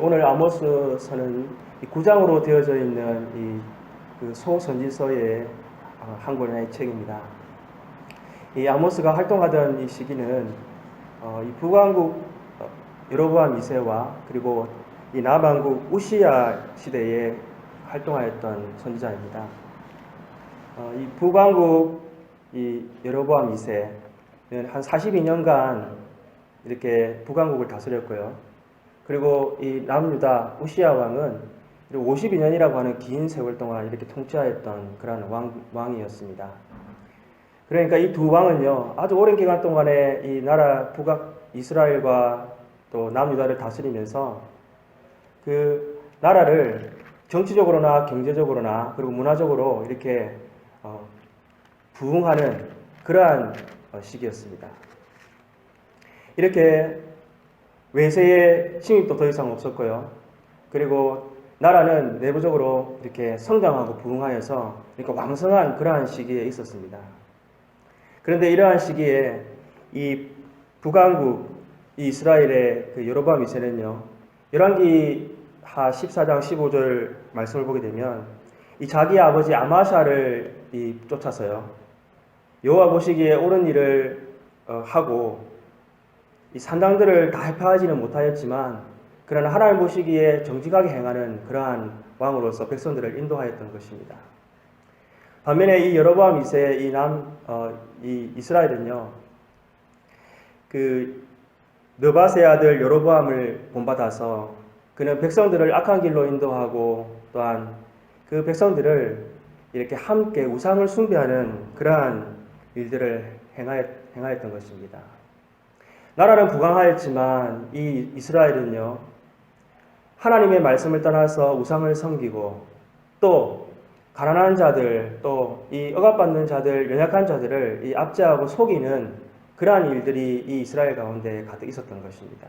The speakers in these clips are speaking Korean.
오늘 아모스서는 9장으로 되어져 있는 그 소선지서의 한 권의 책입니다. 이 아모스가 활동하던 이 시기는 이 북왕국 여로보암 2세와 그리고 이 남왕국 우시야 시대에 활동하였던 선지자입니다. 이 북왕국 이 여로보암 2세는 한 42년간 이렇게 북왕국을 다스렸고요. 그리고 이 남유다 우시야 왕은 52년이라고 하는 긴 세월 동안 이렇게 통치하였던 그런 왕이었습니다. 그러니까 이 두 왕은요, 아주 오랜 기간 동안에 이 나라 북악 이스라엘과 또 남유다를 다스리면서 그 나라를 정치적으로나 경제적으로나 그리고 문화적으로 이렇게 부흥하는 그러한 시기였습니다. 이렇게 외세의 침입도 더 이상 없었고요. 그리고 나라는 내부적으로 이렇게 성장하고 부흥하여서 이렇게 왕성한 그러한 시기에 있었습니다. 그런데 이러한 시기에 이 북왕국 이 이스라엘의 그 여로보암 2세는요, 열왕기하 14장 15절 말씀을 보게 되면 이 자기 아버지 아마샤를 쫓아서요, 여호와 보시기에 옳은 일을 하고 이 산당들을 다 회파하지는 못하였지만 그러나 하나님 보시기에 정직하게 행하는 그러한 왕으로서 백성들을 인도하였던 것입니다. 반면에 이 여로보암 2세 이 이스라엘은요, 그 느밧의 아들 여로보암을 본받아서 그는 백성들을 악한 길로 인도하고 또한 그 백성들을 이렇게 함께 우상을 숭배하는 그러한 일들을 행하였던 것입니다. 나라는 부강하였지만 이 이스라엘은요, 하나님의 말씀을 떠나서 우상을 섬기고 또 가난한 자들, 또 이 억압받는 자들, 연약한 자들을 이 압제하고 속이는 그러한 일들이 이 이스라엘 가운데 가득 있었던 것입니다.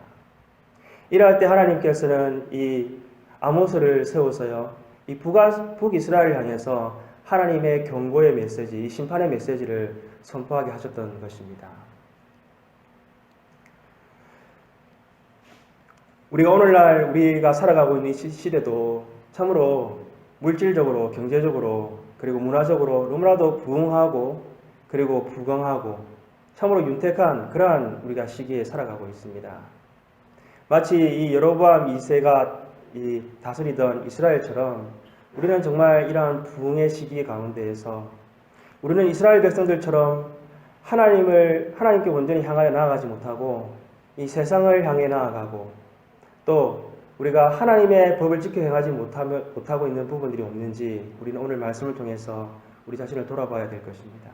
이러할 때 하나님께서는 이 아모스를 세워서요, 이 북이스라엘을 향해서 하나님의 경고의 메시지, 심판의 메시지를 선포하게 하셨던 것입니다. 우리가 오늘날 우리가 살아가고 있는 시대도 참으로 물질적으로, 경제적으로, 그리고 문화적으로 너무나도 부흥하고 그리고 부강하고 참으로 윤택한 그러한 우리가 시기에 살아가고 있습니다. 마치 이 여로보암 2세가 다스리던 이스라엘처럼 우리는 정말 이러한 부흥의 시기 가운데에서 우리는 이스라엘 백성들처럼 하나님께 온전히 향하여 나아가지 못하고 이 세상을 향해 나아가고 또 우리가 하나님의 법을 지켜 행하지 못하고 있는 부분들이 없는지 우리는 오늘 말씀을 통해서 우리 자신을 돌아봐야 될 것입니다.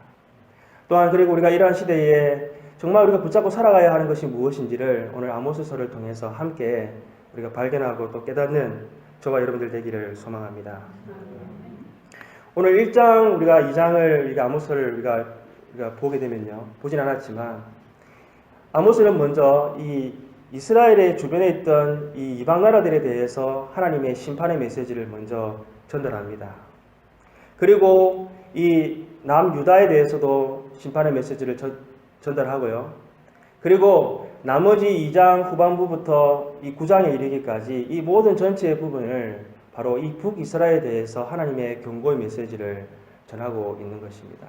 또한 그리고 우리가 이러한 시대에 정말 우리가 붙잡고 살아가야 하는 것이 무엇인지를 오늘 아모스서를 통해서 함께 우리가 발견하고 또 깨닫는 저와 여러분들 되기를 소망합니다. 오늘 1장 우리가 2장을 아모스서를 우리가 보게 되면요, 보진 않았지만 아모스는 먼저 이 이스라엘의 주변에 있던 이 이방 나라들에 대해서 하나님의 심판의 메시지를 먼저 전달합니다. 그리고 이 남유다에 대해서도 심판의 메시지를 전달하고요. 그리고 나머지 2장 후반부부터 이 9장에 이르기까지 이 모든 전체의 부분을 바로 이 북이스라엘에 대해서 하나님의 경고의 메시지를 전하고 있는 것입니다.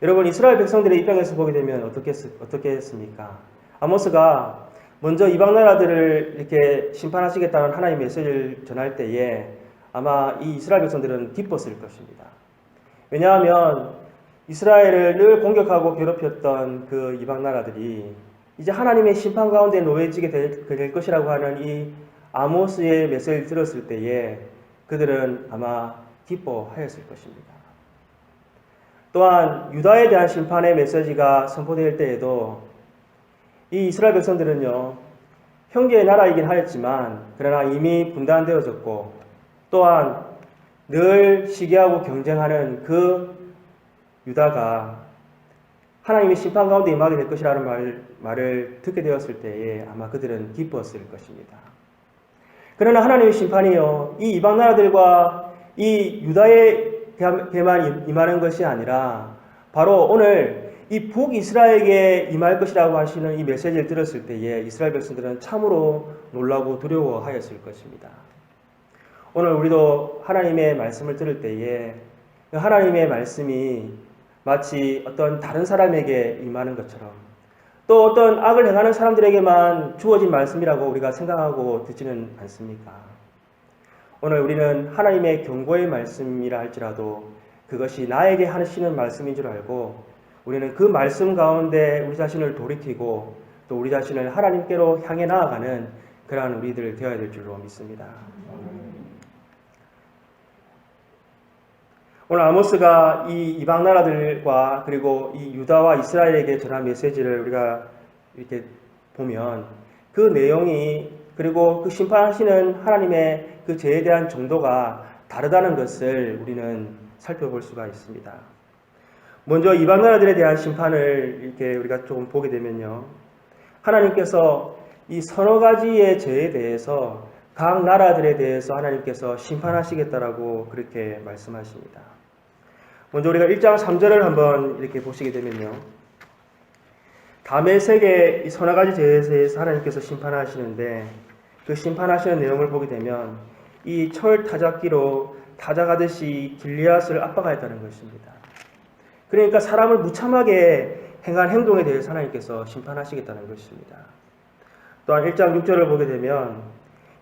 여러분, 이스라엘 백성들의 입장에서 보게 되면 어떻게 했습니까? 아모스가 먼저 이방 나라들을 이렇게 심판하시겠다는 하나님의 메시지를 전할 때에 아마 이 이스라엘 백성들은 기뻤을 것입니다. 왜냐하면 이스라엘을 늘 공격하고 괴롭혔던 그 이방 나라들이 이제 하나님의 심판 가운데 놓여지게 될 것이라고 하는 이 아모스의 메시지를 들었을 때에 그들은 아마 기뻐하였을 것입니다. 또한 유다에 대한 심판의 메시지가 선포될 때에도 이 이스라엘 백성들은요, 형제의 나라이긴 하였지만 그러나 이미 분단되어졌고 또한 늘 시기하고 경쟁하는 그 유다가 하나님의 심판 가운데 임하게 될 것이라는 말을 듣게 되었을 때에 아마 그들은 기뻤을 것입니다. 그러나 하나님의 심판이요, 이 이방 나라들과 이 유다에게만 임하는 것이 아니라 바로 오늘 이 북이스라엘에게 임할 것이라고 하시는 이 메시지를 들었을 때에 이스라엘 백성들은 참으로 놀라고 두려워하였을 것입니다. 오늘 우리도 하나님의 말씀을 들을 때에 하나님의 말씀이 마치 어떤 다른 사람에게 임하는 것처럼 또 어떤 악을 행하는 사람들에게만 주어진 말씀이라고 우리가 생각하고 듣지는 않습니까? 오늘 우리는 하나님의 경고의 말씀이라 할지라도 그것이 나에게 하시는 말씀인 줄 알고 우리는 그 말씀 가운데 우리 자신을 돌이키고 또 우리 자신을 하나님께로 향해 나아가는 그러한 우리들 되어야 될 줄로 믿습니다. 오늘 아모스가 이 이방 나라들과 그리고 이 유다와 이스라엘에게 전한 메시지를 우리가 이렇게 보면 그 내용이 그리고 그 심판하시는 하나님의 그 죄에 대한 정도가 다르다는 것을 우리는 살펴볼 수가 있습니다. 먼저 이방 나라들에 대한 심판을 이렇게 우리가 조금 보게 되면요. 하나님께서 이 서너 가지의 죄에 대해서 각 나라들에 대해서 하나님께서 심판하시겠다라고 그렇게 말씀하십니다. 먼저 우리가 1장 3절을 한번 이렇게 보시게 되면요. 다메섹의 이 서너 가지 죄에 대해서 하나님께서 심판하시는데 그 심판하시는 내용을 보게 되면 이 철 타작기로 타작하듯이 길리앗을 압박하였다는 것입니다. 그러니까 사람을 무참하게 행한 행동에 대해서 하나님께서 심판하시겠다는 것입니다. 또한 1장 6절을 보게 되면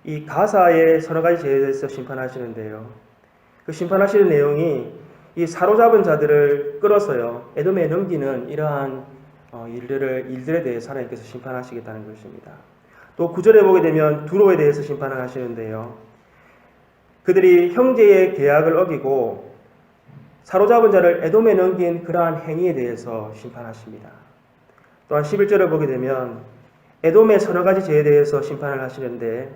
이 가사의 서너 가지 죄에 대해서 심판하시는데요. 그 심판하시는 내용이 이 사로잡은 자들을 끌어서요 에돔에 넘기는 이러한 일들에 대해서 하나님께서 심판하시겠다는 것입니다. 또 9절에 보게 되면 두로에 대해서 심판을 하시는데요. 그들이 형제의 계약을 어기고 사로잡은 자를 에돔에 넘긴 그러한 행위에 대해서 심판하십니다. 또한 11절을 보게 되면 에돔의 서너 가지 죄에 대해서 심판을 하시는데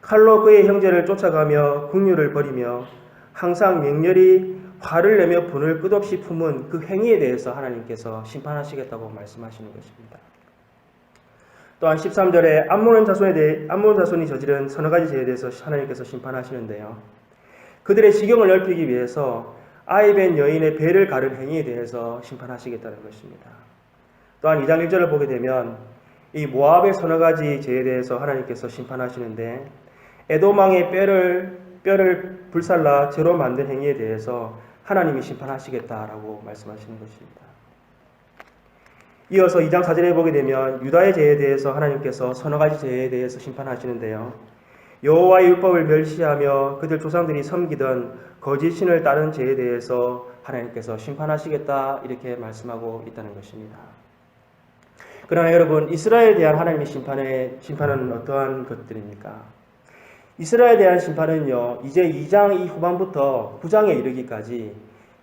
칼로 그의 형제를 쫓아가며 국류를 벌이며 항상 맹렬히 화를 내며 분을 끝없이 품은 그 행위에 대해서 하나님께서 심판하시겠다고 말씀하시는 것입니다. 또한 13절에 암몬 자손이 저지른 서너 가지 죄에 대해서 하나님께서 심판하시는데요. 그들의 지경을 넓히기 위해서 아이벤 여인의 배를 가른 행위에 대해서 심판하시겠다는 것입니다. 또한 2장 1절을 보게 되면 이 모압의 서너 가지 죄에 대해서 하나님께서 심판하시는데 에돔 왕의 뼈를 불살라 재로 만든 행위에 대해서 하나님이 심판하시겠다라고 말씀하시는 것입니다. 이어서 2장 4절에 보게 되면 유다의 죄에 대해서 하나님께서 서너 가지 죄에 대해서 심판하시는데요. 여호와의 율법을 멸시하며 그들 조상들이 섬기던 거짓 신을 따른 죄에 대해서 하나님께서 심판하시겠다 이렇게 말씀하고 있다는 것입니다. 그러나 여러분 이스라엘에 대한 하나님의 심판은 어떠한 것들입니까? 이스라엘에 대한 심판은요, 이제 2장 이 후반부터 9장에 이르기까지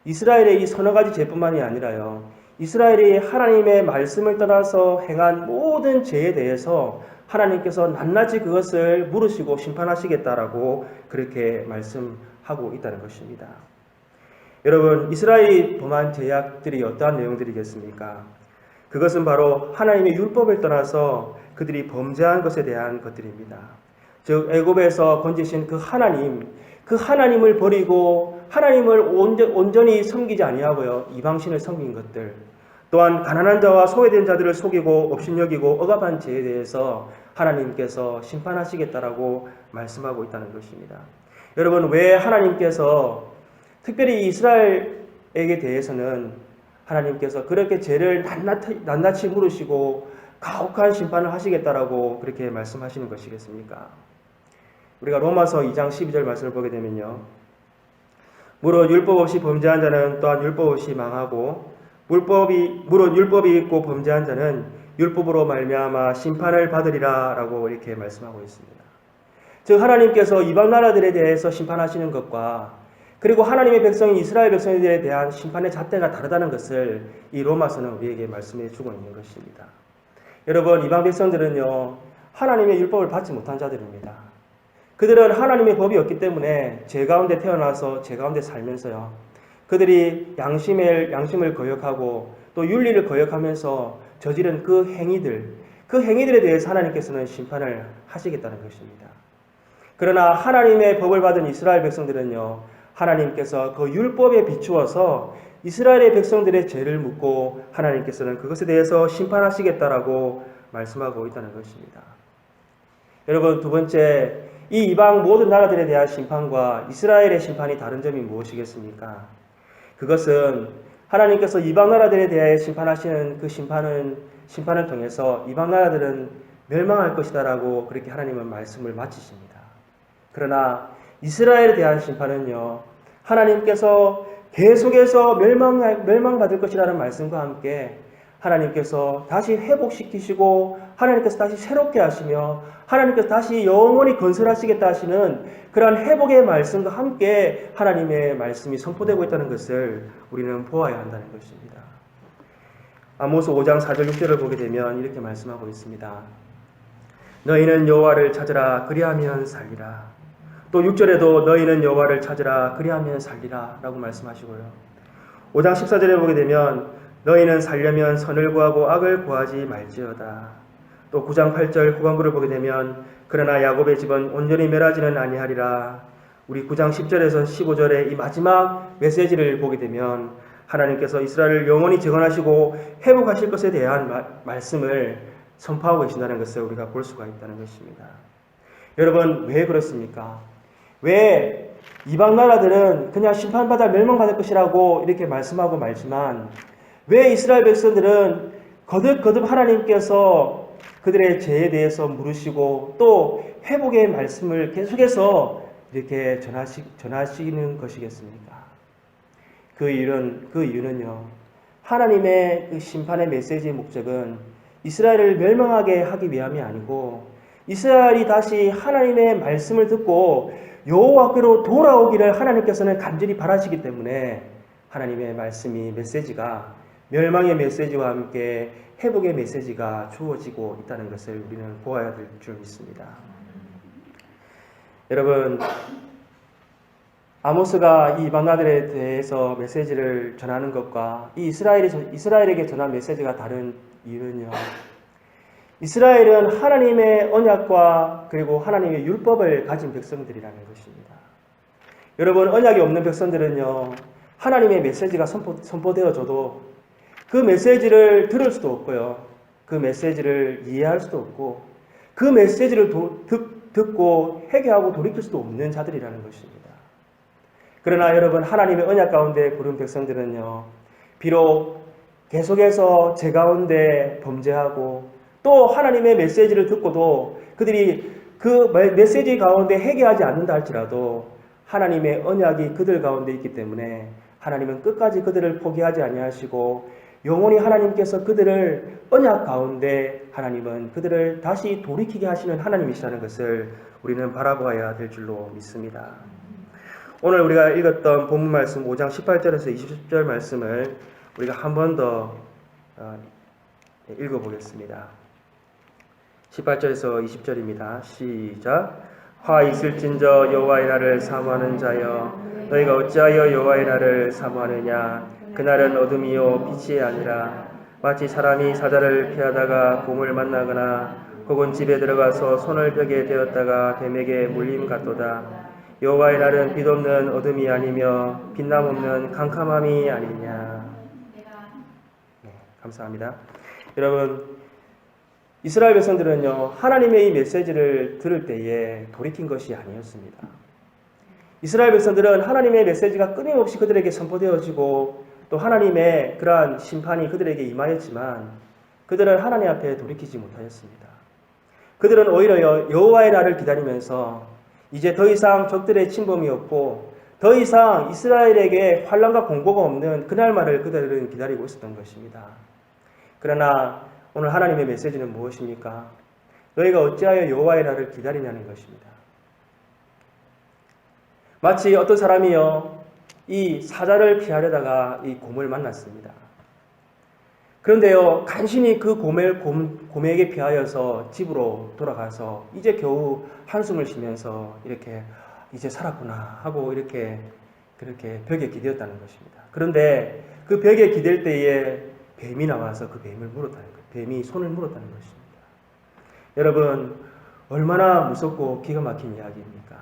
이스라엘의 이 서너 가지 죄뿐만이 아니라요, 이스라엘이 하나님의 말씀을 떠나서 행한 모든 죄에 대해서 하나님께서 낱낱이 그것을 물으시고 심판하시겠다라고 그렇게 말씀하고 있다는 것입니다. 여러분, 이스라엘이 범한 죄악들이 어떠한 내용들이겠습니까? 그것은 바로 하나님의 율법을 떠나서 그들이 범죄한 것에 대한 것들입니다. 즉 애굽에서 건지신 그 하나님을 버리고 하나님을 온전히 섬기지 아니하고요 이방신을 섬긴 것들, 또한 가난한 자와 소외된 자들을 속이고 업신여기고 억압한 죄에 대해서 하나님께서 심판하시겠다라고 말씀하고 있다는 것입니다. 여러분, 왜 하나님께서 특별히 이스라엘에게 대해서는 하나님께서 그렇게 죄를 낱낱이 물으시고 가혹한 심판을 하시겠다라고 그렇게 말씀하시는 것이겠습니까? 우리가 로마서 2장 12절 말씀을 보게 되면요, 무릇 율법 없이 범죄한 자는 또한 율법 없이 망하고 무릇 율법이 있고 범죄한 자는 율법으로 말미암아 심판을 받으리라 라고 이렇게 말씀하고 있습니다. 즉 하나님께서 이방 나라들에 대해서 심판하시는 것과 그리고 하나님의 백성인 이스라엘 백성들에 대한 심판의 잣대가 다르다는 것을 이 로마서는 우리에게 말씀해 주고 있는 것입니다. 여러분, 이방 백성들은요 하나님의 율법을 받지 못한 자들입니다. 그들은 하나님의 법이 없기 때문에 죄 가운데 태어나서 죄 가운데 살면서요 그들이 양심을 거역하고 또 윤리를 거역하면서 저지른 그 행위들에 대해서 하나님께서는 심판을 하시겠다는 것입니다. 그러나 하나님의 법을 받은 이스라엘 백성들은요 하나님께서 그 율법에 비추어서 이스라엘의 백성들의 죄를 묻고 하나님께서는 그것에 대해서 심판하시겠다라고 말씀하고 있다는 것입니다. 여러분, 두 번째, 이 이방 모든 나라들에 대한 심판과 이스라엘의 심판이 다른 점이 무엇이겠습니까? 그것은 하나님께서 이방 나라들에 대해 심판하시는 그 심판을 통해서 이방 나라들은 멸망할 것이다라고 그렇게 하나님은 말씀을 마치십니다. 그러나 이스라엘에 대한 심판은요, 하나님께서 계속해서 멸망받을 것이라는 말씀과 함께 하나님께서 다시 회복시키시고 하나님께서 다시 새롭게 하시며 하나님께서 다시 영원히 건설하시겠다 하시는 그러한 회복의 말씀과 함께 하나님의 말씀이 선포되고 있다는 것을 우리는 보아야 한다는 것입니다. 아모스 5장 4절 6절을 보게 되면 이렇게 말씀하고 있습니다. 너희는 여호와를 찾으라 그리하면 살리라. 또 6절에도 너희는 여호와를 찾으라 그리하면 살리라 라고 말씀하시고요. 5장 14절에 보게 되면 너희는 살려면 선을 구하고 악을 구하지 말지어다. 또 9장 8절 후반부를 보게 되면 그러나 야곱의 집은 온전히 멸하지는 아니하리라. 우리 9장 10절에서 15절의 이 마지막 메시지를 보게 되면 하나님께서 이스라엘을 영원히 재건하시고 회복하실 것에 대한 말씀을 선포하고 계신다는 것을 우리가 볼 수가 있다는 것입니다. 여러분, 왜 그렇습니까? 왜 이방 나라들은 그냥 심판받아 멸망받을 것이라고 이렇게 말씀하고 말지만 왜 이스라엘 백성들은 거듭 하나님께서 그들의 죄에 대해서 물으시고 또 회복의 말씀을 계속해서 이렇게 전하시는 것이겠습니까? 그 이유는요, 하나님의 그 심판의 메시지의 목적은 이스라엘을 멸망하게 하기 위함이 아니고 이스라엘이 다시 하나님의 말씀을 듣고 여호와께로 돌아오기를 하나님께서는 간절히 바라시기 때문에 하나님의 말씀이 메시지가 멸망의 메시지와 함께 회복의 메시지가 주어지고 있다는 것을 우리는 보아야 될 줄 믿습니다. 여러분, 아모스가 이 이방 나라들에 대해서 메시지를 전하는 것과 이 이스라엘에게 전한 메시지가 다른 이유는요, 이스라엘은 하나님의 언약과 그리고 하나님의 율법을 가진 백성들이라는 것입니다. 여러분, 언약이 없는 백성들은요, 하나님의 메시지가 선포되어져도 그 메시지를 들을 수도 없고요, 그 메시지를 이해할 수도 없고 그 메시지를 듣고 회개하고 돌이킬 수도 없는 자들이라는 것입니다. 그러나 여러분, 하나님의 언약 가운데 부른 백성들은요, 비록 계속해서 죄 가운데 범죄하고 또 하나님의 메시지를 듣고도 그들이 그 메시지 가운데 회개하지 않는다 할지라도 하나님의 언약이 그들 가운데 있기 때문에 하나님은 끝까지 그들을 포기하지 아니하시고 영원히 하나님께서 그들을 언약 가운데 하나님은 그들을 다시 돌이키게 하시는 하나님이시라는 것을 우리는 바라보아야 될 줄로 믿습니다. 오늘 우리가 읽었던 본문 말씀 5장 18절에서 20절 말씀을 우리가 한 번 더 읽어보겠습니다. 18절에서 20절입니다. 시작. 화 있을진저 여호와의 날을 사모하는 자여, 너희가 어찌하여 여호와의 날을 사모하느냐? 그날은 어둠이요 빛이 아니라 마치 사람이 사자를 피하다가 곰을 만나거나 혹은 집에 들어가서 손을 벽에 대었다가 뱀에게 물림 같도다. 여호와의 날은 빛없는 어둠이 아니며 빛남 없는 캄캄함이 아니냐. 네, 감사합니다. 여러분, 이스라엘 백성들은요, 하나님의 이 메시지를 들을 때에 돌이킨 것이 아니었습니다. 이스라엘 백성들은 하나님의 메시지가 끊임없이 그들에게 선포되어지고 또 하나님의 그러한 심판이 그들에게 임하였지만 그들은 하나님 앞에 돌이키지 못하였습니다. 그들은 오히려 여호와의 날을 기다리면서 이제 더 이상 적들의 침범이 없고 더 이상 이스라엘에게 환난과 공고가 없는 그날만을 그들은 기다리고 있었던 것입니다. 그러나 오늘 하나님의 메시지는 무엇입니까? 너희가 어찌하여 여호와의 날을 기다리냐는 것입니다. 마치 어떤 사람이요, 이 사자를 피하려다가 이 곰을 만났습니다. 그런데요, 간신히 그 곰에게 피하여서 집으로 돌아가서 이제 겨우 한숨을 쉬면서 이렇게 이제 살았구나 하고 그렇게 벽에 기대었다는 것입니다. 그런데 그 벽에 기댈 때에 뱀이 나와서 그 뱀을 물었다는 거예요. 뱀이 손을 물었다는 것입니다. 여러분, 얼마나 무섭고 기가 막힌 이야기입니까?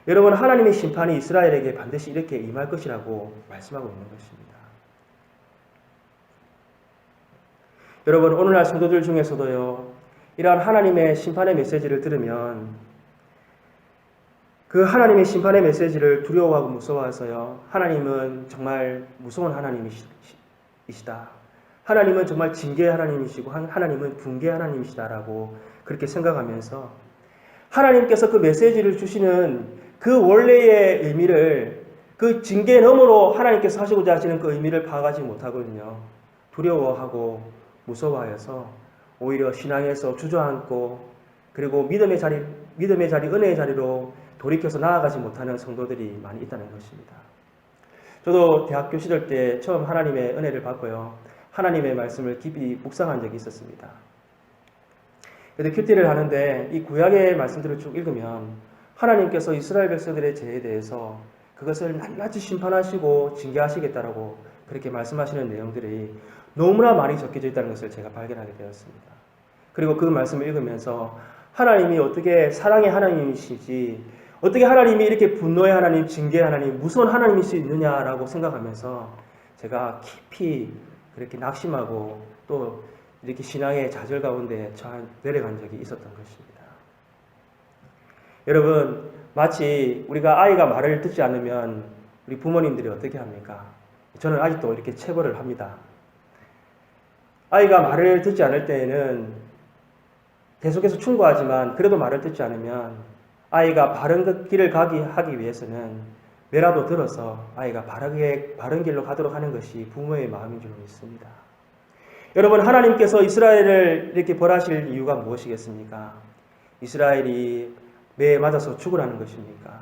여러분, 하나님의 심판이 이스라엘에게 반드시 이렇게 임할 것이라고 말씀하고 있는 것입니다. 여러분, 오늘날 성도들 중에서도요, 이러한 하나님의 심판의 메시지를 들으면 그 하나님의 심판의 메시지를 두려워하고 무서워해서요, 하나님은 정말 무서운 하나님이시다. 하나님은 정말 징계의 하나님이시고 하나님은 붕괴의 하나님이시다라고 그렇게 생각하면서 하나님께서 그 메시지를 주시는 그 원래의 의미를, 그 징계 너머로 하나님께서 하시고자 하시는 그 의미를 파악하지 못하거든요. 두려워하고 무서워하여서 오히려 신앙에서 주저앉고, 그리고 믿음의 자리, 은혜의 자리로 돌이켜서 나아가지 못하는 성도들이 많이 있다는 것입니다. 저도 대학교 시절 때 처음 하나님의 은혜를 받고요, 하나님의 말씀을 깊이 묵상한 적이 있었습니다. 근데 큐티를 하는데 이 구약의 말씀들을 쭉 읽으면 하나님께서 이스라엘 백성들의 죄에 대해서 그것을 낱낱이 심판하시고 징계하시겠다라고 그렇게 말씀하시는 내용들이 너무나 많이 적혀져 있다는 것을 제가 발견하게 되었습니다. 그리고 그 말씀을 읽으면서 하나님이 어떻게 사랑의 하나님이시지, 어떻게 하나님이 이렇게 분노의 하나님, 징계의 하나님, 무서운 하나님일 수 있느냐라고 생각하면서 제가 깊이 그렇게 낙심하고 또 이렇게 신앙의 좌절 가운데 내려간 적이 있었던 것입니다. 여러분, 마치 우리가 아이가 말을 듣지 않으면 우리 부모님들이 어떻게 합니까? 저는 아직도 이렇게 체벌을 합니다. 아이가 말을 듣지 않을 때에는 계속해서 충고하지만 그래도 말을 듣지 않으면 아이가 바른 길을 하기 위해서는 매라도 들어서 아이가 바른 길로 가도록 하는 것이 부모의 마음인 줄 믿습니다. 여러분, 하나님께서 이스라엘을 이렇게 벌하실 이유가 무엇이겠습니까? 이스라엘이 매에 맞아서 죽으라는 것입니까?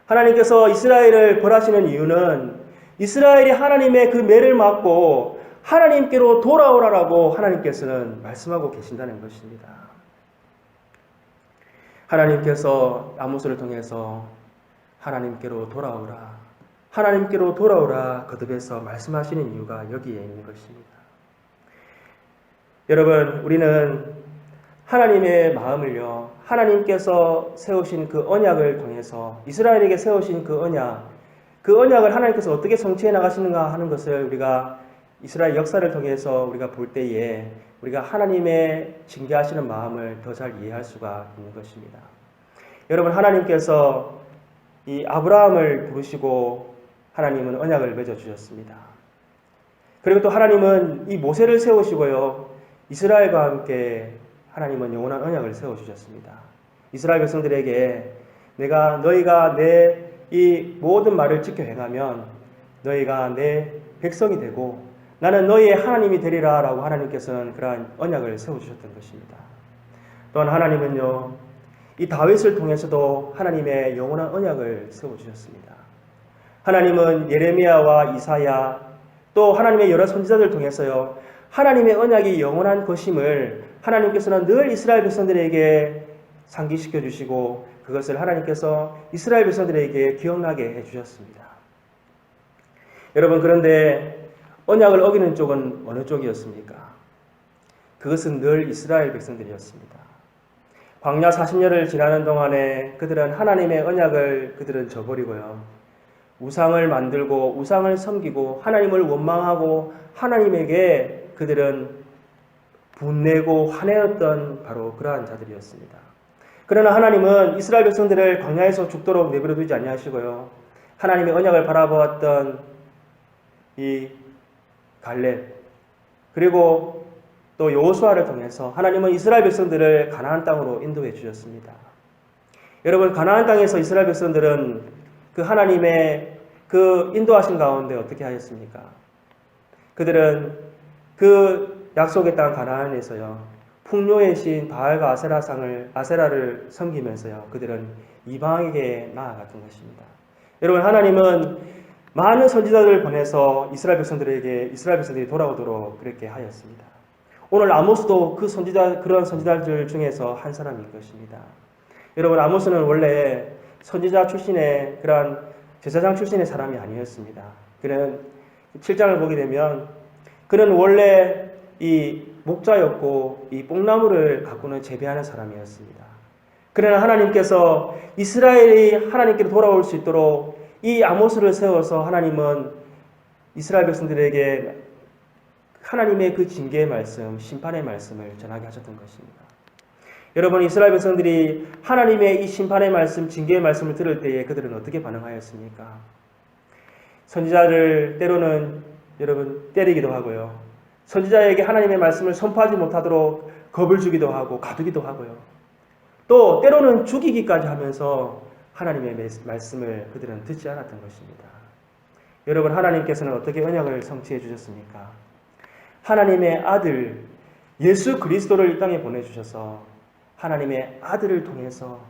하나님께서 이스라엘을 벌하시는 이유는 이스라엘이 하나님의 그 매를 맞고 하나님께로 돌아오라라고 하나님께서는 말씀하고 계신다는 것입니다. 하나님께서 아모스를 통해서 하나님께로 돌아오라, 하나님께로 돌아오라 거듭해서 말씀하시는 이유가 여기에 있는 것입니다. 여러분, 우리는 하나님의 마음을요, 하나님께서 세우신 그 언약을 통해서 이스라엘에게 세우신 그 언약을 하나님께서 어떻게 성취해 나가시는가 하는 것을 우리가 이스라엘 역사를 통해서 우리가 볼 때에 우리가 하나님의 징계하시는 마음을 더 잘 이해할 수가 있는 것입니다. 여러분, 하나님께서 이 아브라함을 부르시고 하나님은 언약을 맺어 주셨습니다. 그리고 또 하나님은 이 모세를 세우시고요, 이스라엘과 함께 하나님은 영원한 언약을 세워주셨습니다. 이스라엘 백성들에게 너희가 내 이 모든 말을 지켜 행하면 너희가 내 백성이 되고 나는 너희의 하나님이 되리라 라고 하나님께서는 그러한 언약을 세워주셨던 것입니다. 또한 하나님은요, 이 다윗을 통해서도 하나님의 영원한 언약을 세워주셨습니다. 하나님은 예레미야와 이사야 또 하나님의 여러 선지자들을 통해서요, 하나님의 언약이 영원한 것임을 하나님께서는 늘 이스라엘 백성들에게 상기시켜 주시고 그것을 하나님께서 이스라엘 백성들에게 기억나게 해주셨습니다. 여러분, 그런데 언약을 어기는 쪽은 어느 쪽이었습니까? 그것은 늘 이스라엘 백성들이었습니다. 광야 40년을 지나는 동안에 그들은 하나님의 언약을 저버리고요, 우상을 만들고 우상을 섬기고 하나님을 원망하고 하나님에게 그들은 분내고 화내었던 바로 그러한 자들이었습니다. 그러나 하나님은 이스라엘 백성들을 광야에서 죽도록 내버려 두지 아니하시고요, 하나님의 언약을 바라보았던 이 갈렙 그리고 또 여호수아를 통해서 하나님은 이스라엘 백성들을 가나안 땅으로 인도해 주셨습니다. 여러분, 가나안 땅에서 이스라엘 백성들은 그 하나님의 그 인도하신 가운데 어떻게 하였습니까? 그들은 그 약속의 땅 가나안에서요, 풍요의 신 바알과 아세라를 섬기면서요, 그들은 이방에게 나아갔던 것입니다. 여러분, 하나님은 많은 선지자들을 보내서 이스라엘 백성들이 돌아오도록 그렇게 하였습니다. 오늘 아모스도 그런 선지자들 중에서 한 사람인 것입니다. 여러분, 아모스는 원래 선지자 출신의 그러한 제사장 출신의 사람이 아니었습니다. 그는 7장을 보게 되면 그는 원래 이 목자였고 이 뽕나무를 가꾸는 재배하는 사람이었습니다. 그러나 하나님께서 이스라엘이 하나님께로 돌아올 수 있도록 이 아모스를 세워서 하나님은 이스라엘 백성들에게 하나님의 그 징계의 말씀, 심판의 말씀을 전하게 하셨던 것입니다. 여러분, 이스라엘 백성들이 하나님의 이 심판의 말씀, 징계의 말씀을 들을 때에 그들은 어떻게 반응하였습니까? 선지자를 때로는 여러분 때리기도 하고요. 선지자에게 하나님의 말씀을 선포하지 못하도록 겁을 주기도 하고 가두기도 하고요. 또 때로는 죽이기까지 하면서 하나님의 말씀을 그들은 듣지 않았던 것입니다. 여러분, 하나님께서는 어떻게 언약을 성취해 주셨습니까? 하나님의 아들 예수 그리스도를 이 땅에 보내주셔서 하나님의 아들을 통해서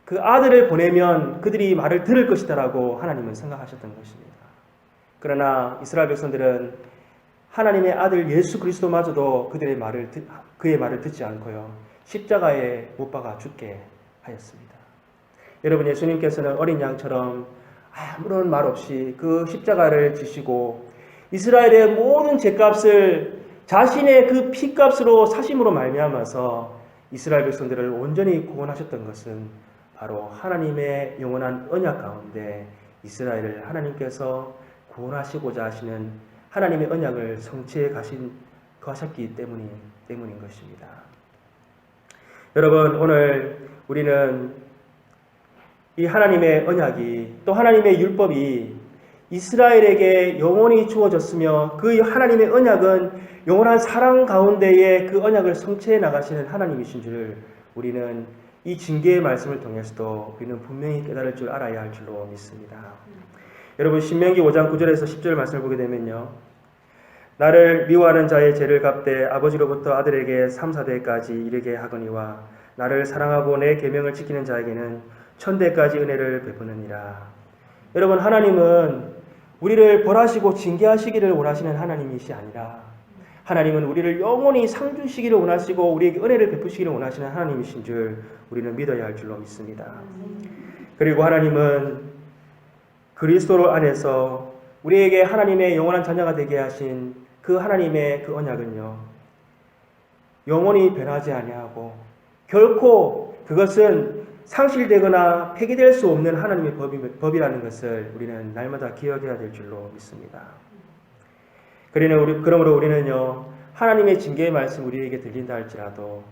그 아들을 보내면 그들이 말을 들을 것이다라고 하나님은 생각하셨던 것입니다. 그러나 이스라엘 백성들은 하나님의 아들 예수 그리스도마저도 그의 말을 듣지 않고요, 십자가에 못 박아 죽게 하였습니다. 여러분, 예수님께서는 어린 양처럼 아무런 말 없이 그 십자가를 지시고 이스라엘의 모든 죄값을 자신의 그 피값으로 사심으로 말미암아서 이스라엘 백성들을 온전히 구원하셨던 것은 바로 하나님의 영원한 언약 가운데 이스라엘을 하나님께서 구원하시고자 하시는 하나님의 언약을 성취해 가셨기 때문인 것입니다. 여러분, 오늘 우리는 이 하나님의 언약이, 또 하나님의 율법이 이스라엘에게 영원히 주어졌으며 그 하나님의 언약은 영원한 사랑 가운데에 그 언약을 성취해 나가시는 하나님이신 줄 우리는 이 징계의 말씀을 통해서도 우리는 분명히 깨달을 줄 알아야 할 줄로 믿습니다. 여러분, 신명기 5장 9절에서 10절 말씀을 보게 되면요, 나를 미워하는 자의 죄를 갚되 아버지로부터 아들에게 3, 4대까지 이르게 하거니와 나를 사랑하고 내 계명을 지키는 자에게는 1000대까지 은혜를 베푸느니라. 여러분, 하나님은 우리를 벌하시고 징계하시기를 원하시는 하나님이시 아니라 하나님은 우리를 영원히 상 주시기를 원하시고 우리에게 은혜를 베푸시기를 원하시는 하나님이신 줄 우리는 믿어야 할 줄로 믿습니다. 그리고 하나님은 그리스도 안에서 우리에게 하나님의 영원한 자녀가 되게 하신 그 하나님의 그 언약은요, 영원히 변하지 아니하고 결코 그것은 상실되거나 폐기될 수 없는 하나님의 법이라는 것을 우리는 날마다 기억해야 될 줄로 믿습니다. 그러므로 우리는요, 하나님의 징계의 말씀 우리에게 들린다 할지라도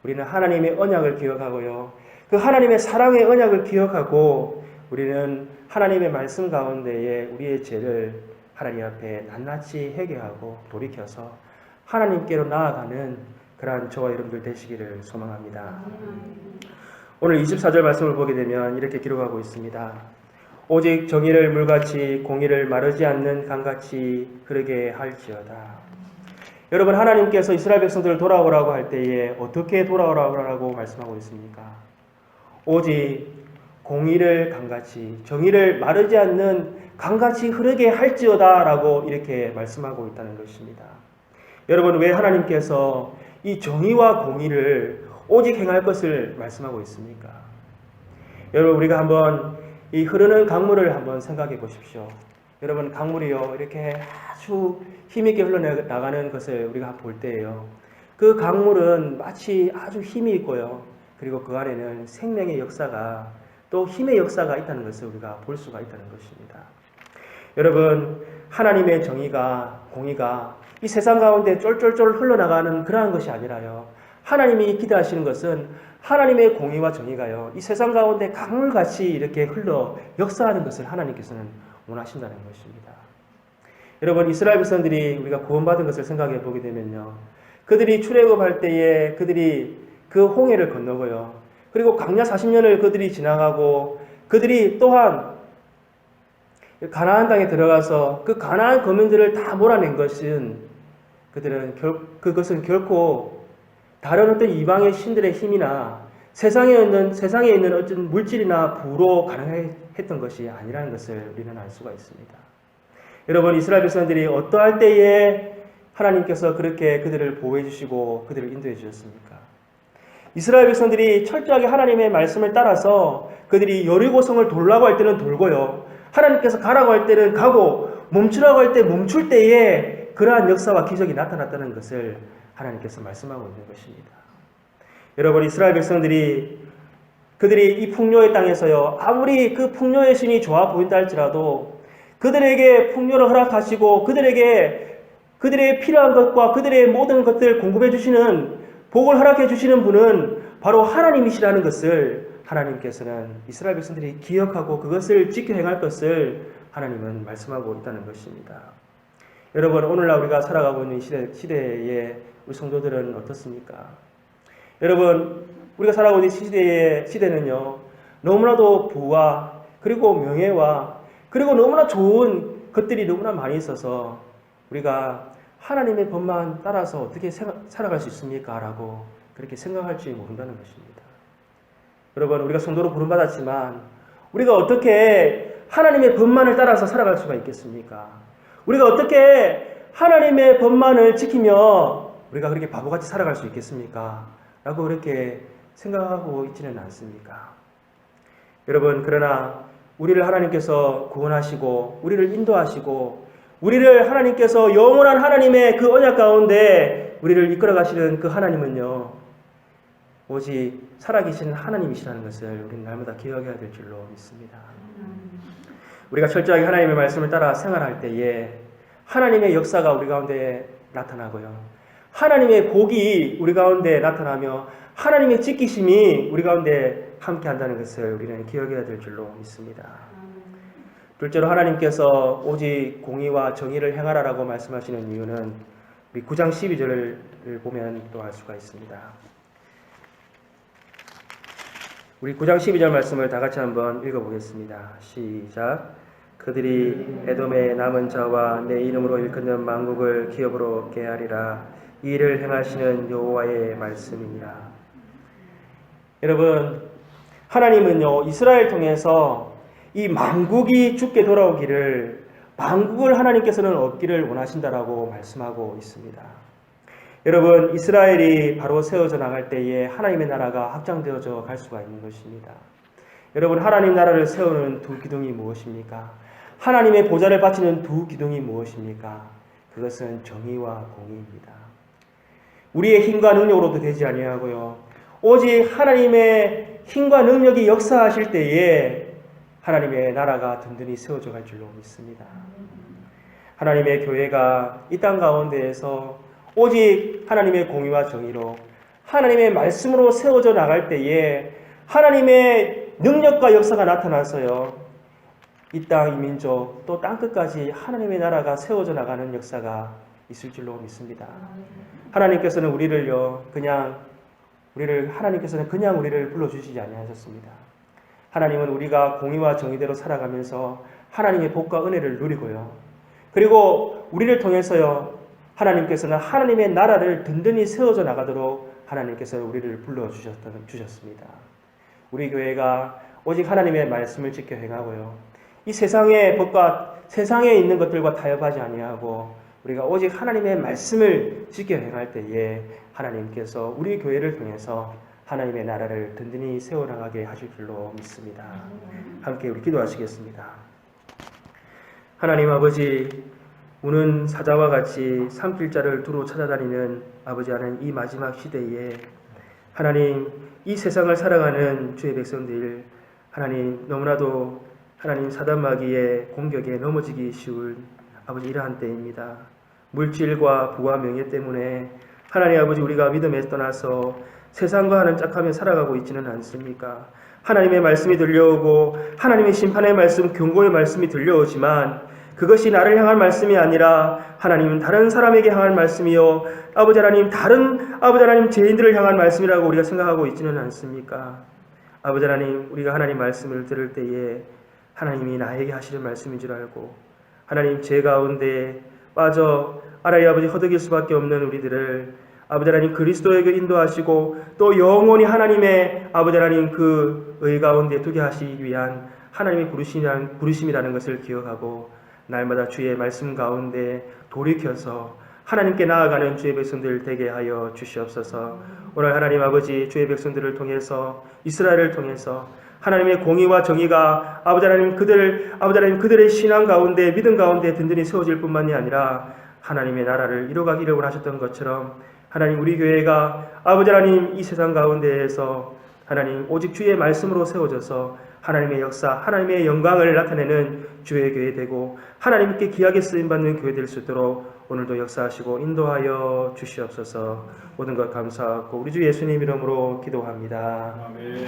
우리는 하나님의 언약을 기억하고요, 그 하나님의 사랑의 언약을 기억하고 우리는 하나님의 말씀 가운데에 우리의 죄를 하나님 앞에 낱낱이 회개하고 돌이켜서 하나님께로 나아가는 그러한 저와 여러분들 되시기를 소망합니다. 오늘 24절 말씀을 보게 되면 이렇게 기록하고 있습니다. 오직 정의를 물같이 공의를 마르지 않는 강같이 흐르게 할지어다. 여러분, 하나님께서 이스라엘 백성들을 돌아오라고 할 때에 어떻게 돌아오라고 말씀하고 있습니까? 오직 공의를 강같이, 정의를 마르지 않는 강같이 흐르게 할지어다 라고 이렇게 말씀하고 있다는 것입니다. 여러분, 왜 하나님께서 이 정의와 공의를 오직 행할 것을 말씀하고 있습니까? 여러분, 우리가 한번 이 흐르는 강물을 한번 생각해 보십시오. 여러분, 강물이요, 이렇게 아주 힘있게 흘러나가는 것을 우리가 볼 때예요, 그 강물은 마치 아주 힘이 있고요, 그리고 그 안에는 생명의 역사가, 또 힘의 역사가 있다는 것을 우리가 볼 수가 있다는 것입니다. 여러분, 하나님의 정의가, 공의가 이 세상 가운데 쫄쫄쫄 흘러나가는 그러한 것이 아니라요, 하나님이 기대하시는 것은 하나님의 공의와 정의가요, 이 세상 가운데 강물같이 이렇게 흘러 역사하는 것을 하나님께서는 원하신다는 것입니다. 여러분, 이스라엘 백성들이 우리가 구원받은 것을 생각해 보게 되면요, 그들이 출애굽할 때에 그들이 그 홍해를 건너고요, 그리고 광야 40년을 그들이 지나가고 그들이 또한 가나안 땅에 들어가서 그 가나안 거민들을 다 몰아낸 것은 그것은 결코 다른 어떤 이방의 신들의 힘이나 세상에 있는 어떤 물질이나 부로 가능했던 것이 아니라는 것을 우리는 알 수가 있습니다. 여러분, 이스라엘 백성들이 어떠할 때에 하나님께서 그렇게 그들을 보호해 주시고 그들을 인도해 주셨습니까? 이스라엘 백성들이 철저하게 하나님의 말씀을 따라서 그들이 여리고성을 돌라고 할 때는 돌고요, 하나님께서 가라고 할 때는 가고, 멈추라고 할 때 멈출 때에 그러한 역사와 기적이 나타났다는 것을 하나님께서 말씀하고 있는 것입니다. 여러분, 이스라엘 백성들이 그들이 이 풍요의 땅에서요, 아무리 그 풍요의 신이 좋아 보인다 할지라도 그들에게 풍요를 허락하시고 그들에게 그들의 필요한 것과 그들의 모든 것들을 공급해 주시는, 복을 허락해 주시는 분은 바로 하나님이시라는 것을 하나님께서는 이스라엘 백성들이 기억하고 그것을 지켜 행할 것을 하나님은 말씀하고 있다는 것입니다. 여러분, 오늘날 우리가 살아가고 있는 시대에 우리 성도들은 어떻습니까? 여러분, 우리가 살아가고 있는 시대는요, 너무나도 부와 그리고 명예와 그리고 너무나 좋은 것들이 너무나 많이 있어서 우리가 하나님의 법만 따라서 어떻게 살아갈 수 있습니까? 라고 그렇게 생각할지 모른다는 것입니다. 여러분, 우리가 성도로 부름받았지만 우리가 어떻게 하나님의 법만을 따라서 살아갈 수가 있겠습니까? 우리가 어떻게 하나님의 법만을 지키며 우리가 그렇게 바보같이 살아갈 수 있겠습니까? 라고 그렇게 생각하고 있지는 않습니까? 여러분, 그러나 우리를 하나님께서 구원하시고 우리를 인도하시고 우리를 하나님께서 영원한 하나님의 그 언약 가운데 우리를 이끌어 가시는 그 하나님은요, 오직 살아계신 하나님이시라는 것을 우리는 날마다 기억해야 될 줄로 믿습니다. 우리가 철저하게 하나님의 말씀을 따라 생활할 때에 하나님의 역사가 우리 가운데 나타나고요, 하나님의 복이 우리 가운데 나타나며 하나님의 지키심이 우리 가운데 함께 한다는 것을 우리는 기억해야 될 줄로 믿습니다. 둘째로 하나님께서 오직 공의와 정의를 행하라라고 말씀하시는 이유는 우리 9장 12절을 보면 또 알 수가 있습니다. 우리 9장 12절 말씀을 다 같이 한번 읽어보겠습니다. 시작. 그들이 에돔의 남은 자와 내 이름으로 일컫는 만국을 기업으로 얻게 하리라. 이 일을 행하시는 여호와의 말씀이니라. 여러분, 하나님은요, 이스라엘 통해서 이 만국이 주께 돌아오기를, 만국을 하나님께서는 얻기를 원하신다라고 말씀하고 있습니다. 여러분, 이스라엘이 바로 세워져 나갈 때에 하나님의 나라가 확장되어져 갈 수가 있는 것입니다. 여러분, 하나님 나라를 세우는 두 기둥이 무엇입니까? 하나님의 보좌를 바치는 두 기둥이 무엇입니까? 그것은 정의와 공의입니다. 우리의 힘과 능력으로도 되지 아니하고요, 오직 하나님의 힘과 능력이 역사하실 때에 하나님의 나라가 든든히 세워져 갈 줄로 믿습니다. 하나님의 교회가 이 땅 가운데에서 오직 하나님의 공의와 정의로 하나님의 말씀으로 세워져 나갈 때에 하나님의 능력과 역사가 나타나서요, 이 땅, 이 민족, 또 땅끝까지 하나님의 나라가 세워져 나가는 역사가 있을 줄로 믿습니다. 하나님께서는 하나님께서는 그냥 우리를 불러주시지 아니하셨습니다. 하나님은 우리가 공의와 정의대로 살아가면서 하나님의 복과 은혜를 누리고요, 그리고 우리를 통해서요, 하나님께서는 하나님의 나라를 든든히 세워져 나가도록 하나님께서 우리를 불러주셨습니다. 우리 교회가 오직 하나님의 말씀을 지켜 행하고요, 이 세상의 법과 세상에 있는 것들과 타협하지 아니하고 우리가 오직 하나님의 말씀을 지켜 행할 때에 하나님께서 우리 교회를 통해서 하나님의 나라를 든든히 세워나가게 하실 줄로 믿습니다. 함께 우리 기도하시겠습니다. 하나님 아버지, 우는 사자와 같이 산길자를 두루 찾아다니는 아버지 하는 이 마지막 시대에 하나님, 이 세상을 살아가는 주의 백성들, 하나님, 너무나도 하나님 사단마귀의 공격에 넘어지기 쉬운 아버지 이러한 때입니다. 물질과 부와 명예 때문에 하나님 아버지, 우리가 믿음에 떠나서 세상과 하는 짝하며 살아가고 있지는 않습니까? 하나님의 말씀이 들려오고 하나님의 심판의 말씀, 경고의 말씀이 들려오지만 그것이 나를 향한 말씀이 아니라 하나님은 다른 사람에게 향한 말씀이요, 아버지 하나님, 아버지 하나님 죄인들을 향한 말씀이라고 우리가 생각하고 있지는 않습니까? 아버지 하나님, 우리가 하나님 말씀을 들을 때에 하나님이 나에게 하시는 말씀인 줄 알고 하나님, 죄 가운데 빠져 하나님 아버지 허덕일 수밖에 없는 우리들을 아버지 하나님 그리스도에게 인도하시고 또 영원히 하나님의 아버지 하나님 그 의 가운데 두게 하시기 위한 하나님의 부르심이라는 것을 기억하고 날마다 주의 말씀 가운데 돌이켜서 하나님께 나아가는 주의 백성들 되게 하여 주시옵소서. 오늘 하나님 아버지, 주의 백성들을 통해서, 이스라엘을 통해서 하나님의 공의와 정의가 아버지 하나님 그들의 신앙 가운데, 믿음 가운데 든든히 세워질 뿐만이 아니라 하나님의 나라를 이루어가기를 원하셨던 것처럼 하나님, 우리 교회가 아버지 하나님 이 세상 가운데에서 하나님 오직 주의 말씀으로 세워져서 하나님의 역사, 하나님의 영광을 나타내는 주의 교회 되고 하나님께 귀하게 쓰임받는 교회 될 수 있도록 오늘도 역사하시고 인도하여 주시옵소서. 모든 것 감사하고 우리 주 예수님 이름으로 기도합니다. 아멘.